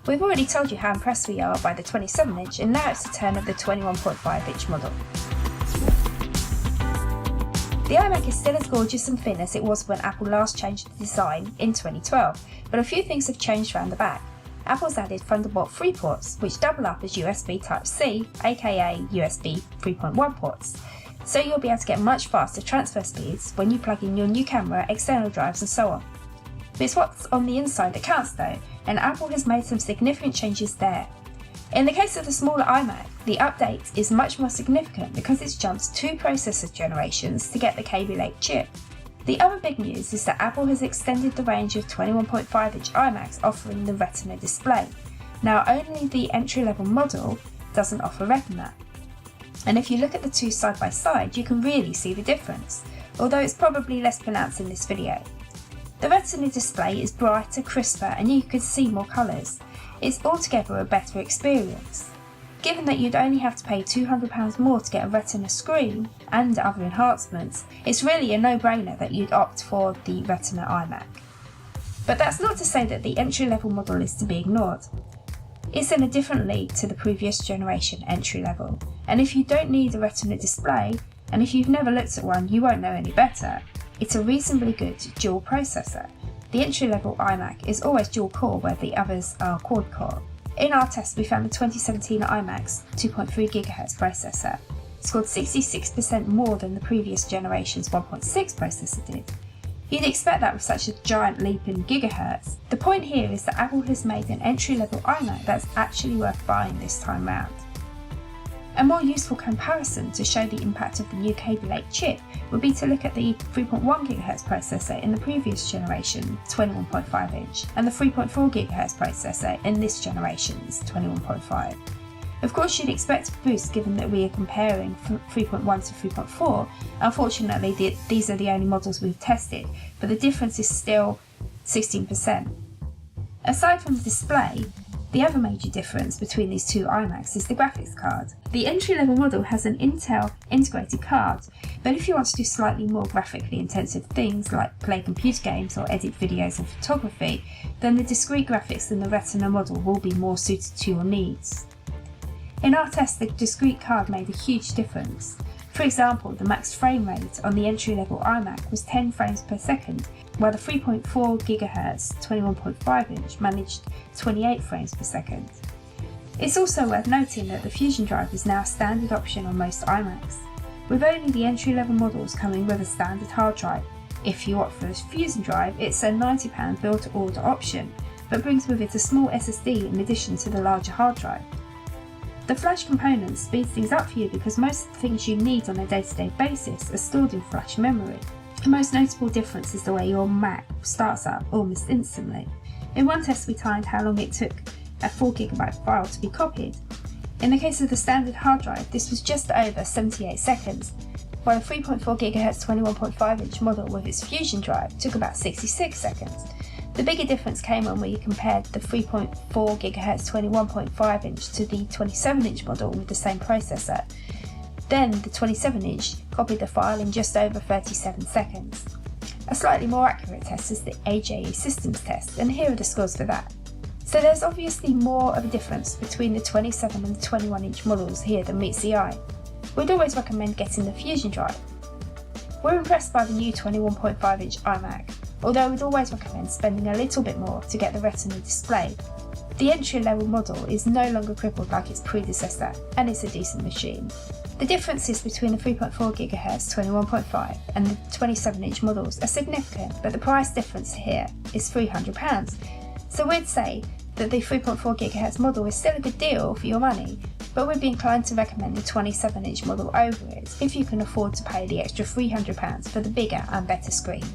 We've already told you how impressed we are by the 27-inch, and now it's the turn of the 21.5-inch model. The iMac is still as gorgeous and thin as it was when Apple last changed the design in 2012, but a few things have changed around the back. Apple's added Thunderbolt 3 ports, which double up as USB Type-C, aka USB 3.1 ports, so you'll be able to get much faster transfer speeds when you plug in your new camera, external drives and so on. But it's what's on the inside that counts though, and Apple has made some significant changes there. In the case of the smaller iMac, the update is much more significant because it's jumped 2 processor generations to get the Kaby Lake chip. The other big news is that Apple has extended the range of 21.5-inch iMacs offering the Retina display. Now only the entry-level model doesn't offer Retina. And if you look at the two side by side, you can really see the difference, although it's probably less pronounced in this video. The Retina display is brighter, crisper, and you can see more colours. It's altogether a better experience. Given that you'd only have to pay £200 more to get a Retina screen and other enhancements, it's really a no-brainer that you'd opt for the Retina iMac. But that's not to say that the entry-level model is to be ignored. It's in a different league to the previous generation entry-level, and if you don't need a Retina display, and if you've never looked at one you won't know any better, it's a reasonably good dual processor. The entry-level iMac is always dual-core where the others are quad-core. In our test we found the 2017 iMac's 2.3 GHz processor scored 66% more than the previous generation's 1.6 processor did. You'd expect that with such a giant leap in gigahertz. The point here is that Apple has made an entry-level iMac that's actually worth buying this time round. A more useful comparison to show the impact of the new Kaby Lake chip would be to look at the 3.1 GHz processor in the previous generation 21.5-inch and the 3.4 GHz processor in this generation's 21.5. Of course you'd expect a boost given that we are comparing 3.1 to 3.4. Unfortunately these are the only models we've tested, but the difference is still 16%. Aside from the display, the other major difference between these two iMacs is the graphics card. The entry-level model has an Intel integrated card, but if you want to do slightly more graphically intensive things like play computer games or edit videos and photography, then the discrete graphics in the Retina model will be more suited to your needs. In our test, the discrete card made a huge difference. For example, the max frame rate on the entry-level iMac was 10 frames per second, while the 3.4 GHz 21.5-inch managed 28 frames per second. It's also worth noting that the Fusion drive is now a standard option on most iMacs, with only the entry-level models coming with a standard hard drive. If you opt for the Fusion drive, it's a £90 build-to-order option, but brings with it a small SSD in addition to the larger hard drive. The flash component speeds things up for you because most of the things you need on a day-to-day basis are stored in flash memory. The most notable difference is the way your Mac starts up almost instantly. In one test we timed how long it took a 4GB file to be copied. In the case of the standard hard drive, this was just over 78 seconds, while the 3.4 GHz 21.5-inch model with its Fusion drive took about 66 seconds. The bigger difference came when we compared the 3.4 GHz 21.5-inch to the 27-inch model with the same processor. Then the 27-inch copied the file in just over 37 seconds. A slightly more accurate test is the AJE Systems test, and here are the scores for that. So there's obviously more of a difference between the 27 and the 21-inch models here than meets the eye. We'd always recommend getting the Fusion drive. We're impressed by the new 21.5-inch iMac, although we'd always recommend spending a little bit more to get the Retina display. The entry-level model is no longer crippled like its predecessor, and it's a decent machine. The differences between the 3.4 GHz 21.5 and the 27-inch models are significant, but the price difference here is £300. So we'd say that the 3.4 GHz model is still a good deal for your money, but we'd be inclined to recommend the 27-inch model over it if you can afford to pay the extra £300 for the bigger and better screen.